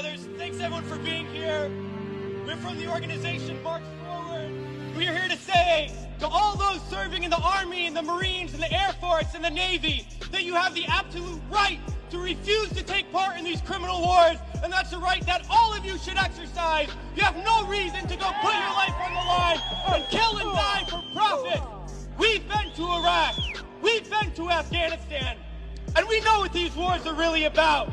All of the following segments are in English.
brothers. Thanks everyone for being here. We're from the organization March Forward. We're here to say to all those serving in the Army and the Marines and the Air Force and the Navy that you have the absolute right to refuse to take part in these criminal wars, and that's a right that all of you should exercise. You have no reason to go put your life on the line and kill and die for profit. We've been to Iraq, we've been to Afghanistan, and we know what these wars are really about.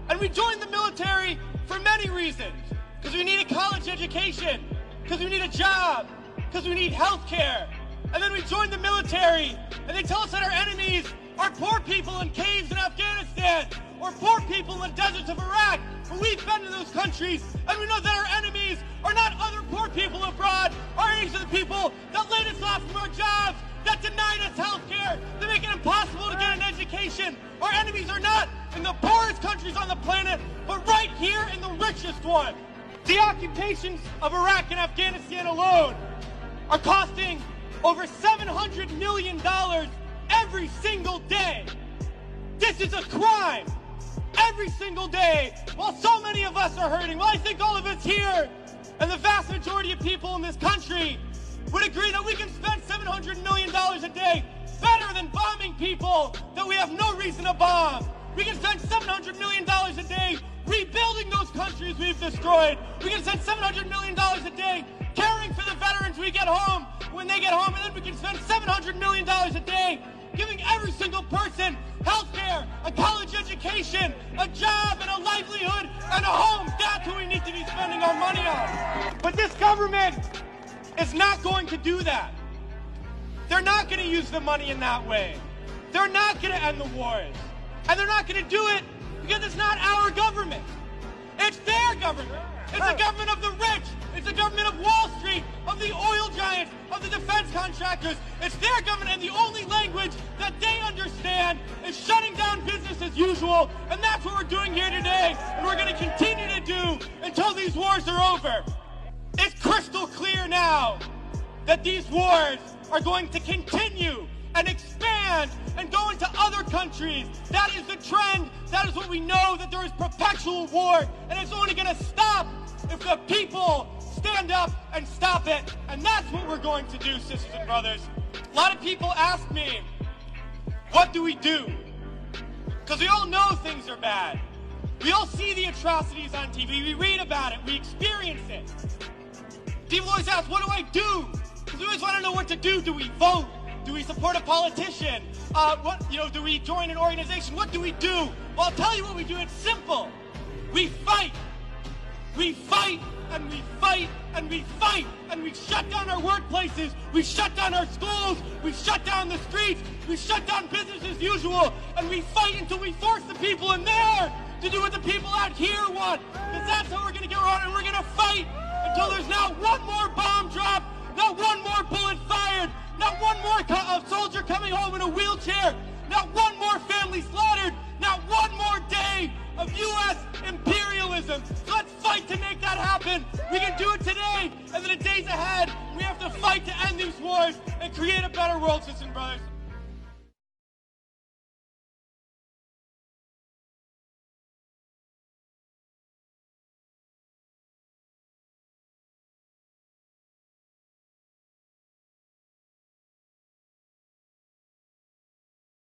And we joined the military for many reasons. Because we need a college education, because we need a job, because we need health care. And then we joined the military, and they tell us that our enemies are poor people in caves in Afghanistan, or poor people in the deserts of Iraq. But we've been to those countries, and we know that our enemies are not other poor people abroad. Our enemies are the people that laid us off from our jobs, that denied us health care, that make it impossible to get an education. Our enemies are not in the poorest countries on the planet, but right here in the richest one. The occupations of Iraq and Afghanistan alone are costing over $700 million every single day. This is a crime every single day, while so many of us are hurting. Well, I think all of us here and the vast majority of people in this country would agree that we can spend $700 million a day better than bombing people that we have no reason to bomb. We can spend $700 million a day rebuilding those countries we've destroyed. We can spend $700 million a day caring for the veterans we get home when they get home, and then we can spend $700 million a day giving every single person health care, a college education, a job, and a livelihood, and a home. That's what we need to be spending our money on. But this government is not going to do that. They're not going to use the money in that way. They're not going to end the wars. And they're not going to do it because it's not our government. It's their government. It's the government of the rich. It's the government of Wall Street, of the oil giants, of the defense contractors. It's their government, and the only language that they understand is shutting down business as usual. And that's what we're doing here today, and we're going to continue to do until these wars are over. It's crystal clear now that these wars are going to continue and expand and go into other countries. That is the trend. That is what we know, that there is perpetual war, and it's only going to stop if the people stand up and stop it. And that's what we're going to do, sisters and brothers. A lot of people ask me, what do we do? Because we all know things are bad. We all see the atrocities on TV. We read about it. We experience it. People always ask, what do I do? Because we always want to know what to do. Do we vote? Do we support a politician? Do we join an organization? What do we do? Well, I'll tell you what we do. It's simple. We fight. We fight, and we fight, and we fight, and we shut down our workplaces. We shut down our schools. We shut down the streets. We shut down business as usual, and we fight until we force the people in there to do what the people out here want. Because that's how we're going to get around, and we're going to fight until there's not one more bomb drop, not one more bullet fired, not one more soldier coming home in a wheelchair, not one more family slaughtered, not one more day of U.S. imperialism. So let's fight to make that happen. We can do it today, and in the days ahead, we have to fight to end these wars and create a better world, sisters and brothers.